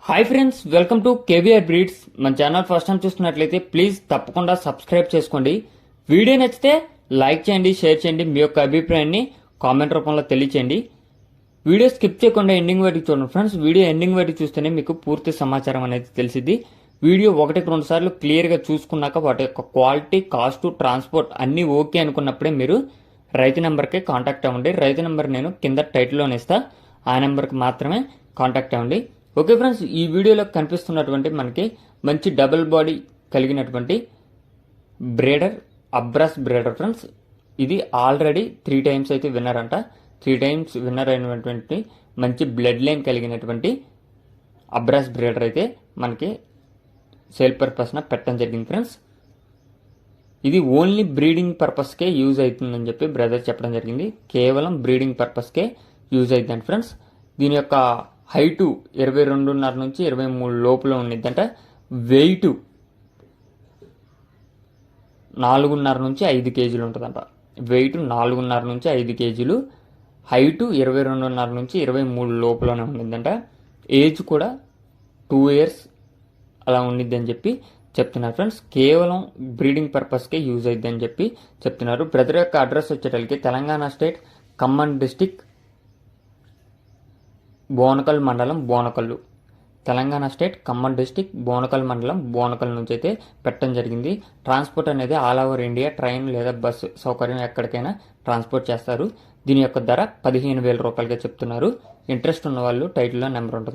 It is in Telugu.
Hi friends, welcome to KVR breeds. మన ఛానల్ ఫస్ట్ టైం చూస్తున్నట్లయితే ప్లీజ్ తప్పకుండా సబ్స్క్రైబ్ చేసుకోండి. వీడియో నచ్చితే లైక్ చేయండి, షేర్ చేయండి, మీ యొక్క అభిప్రాయాన్ని కామెంట్ రూపంలో తెలియచేయండి. వీడియో స్కిప్ చేయకుండా ఎండింగ్ వరకు చూడండి ఫ్రెండ్స్. వీడియో ఎండింగ్ వరకు చూస్తేనే మీకు పూర్తి సమాచారం అనేది తెలిసిద్ది. వీడియో 1-2 సార్లు క్లియర్గా చూసుకున్నాక వాటి యొక్క క్వాలిటీ, కాస్ట్, ట్రాన్స్పోర్ట్ అన్నీ ఓకే అనుకున్నప్పుడే మీరు రైతు నెంబర్కి కాంటాక్ట్ అవ్వండి. రైతు నెంబర్ నేను కింద టైటిల్లోనే ఇస్తా, ఆ నెంబర్కి మాత్రమే కాంటాక్ట్ అవ్వండి. ఓకే ఫ్రెండ్స్, ఈ వీడియోలో కనిపిస్తున్నటువంటి మనకి మంచి డబుల్ బాడీ కలిగినటువంటి బ్రేడర్, అబ్రాస్ బ్రేడర్ ఫ్రెండ్స్. ఇది ఆల్రెడీ 3 times అయితే విన్నర్ అంట. 3 times విన్నర్ అయినటువంటి మంచి బ్లడ్ లైన్ కలిగినటువంటి అబ్రాస్ బ్రేడర్ అయితే మనకి సేల్ పర్పస్న పెట్టడం జరిగింది ఫ్రెండ్స్. ఇది ఓన్లీ బ్రీడింగ్ పర్పస్కే యూజ్ అవుతుందని చెప్పి బ్రదర్ చెప్పడం జరిగింది. కేవలం బ్రీడింగ్ పర్పస్కే యూజ్ అవుతుందండి ఫ్రెండ్స్. దీని యొక్క హైటు 22.5 నుంచి 23 లోపల ఉండిద్దంట. వెయిట్ 4.5 నుంచి 5 కేజీలు ఉంటుందంట. వెయిట్ 4.5 నుంచి 5 కేజీలు, హైటు 22.5 నుంచి 23 లోపలనే ఉండిద్దంట. ఏజ్ కూడా 2 years అలా ఉండిద్ది అని చెప్పి చెప్తున్నారు ఫ్రెండ్స్. కేవలం బ్రీడింగ్ పర్పస్కే యూజ్ అవుద్ది అని చెప్పి చెప్తున్నారు. బ్రదర్ యొక్క అడ్రస్ వచ్చేటప్పటికి తెలంగాణ స్టేట్ ఖమ్మం డిస్టిక్, బోనకల్ మండలం, బోనకల్లు. తెలంగాణ స్టేట్ ఖమ్మం డిస్టిక్, బోనకల్ మండలం, బోనకల్ నుంచి అయితే పెట్టడం జరిగింది. ట్రాన్స్పోర్ట్ అనేది ఆల్ ఓవర్ ఇండియా ట్రైన్ లేదా బస్సు సౌకర్యం ఎక్కడికైనా ట్రాన్స్పోర్ట్ చేస్తారు. దీని యొక్క ధర 15,000 రూపాయలుగా చెప్తున్నారు. ఇంట్రెస్ట్ ఉన్న వాళ్ళు టైటిల్లో నెంబర్ ఉంటుంది.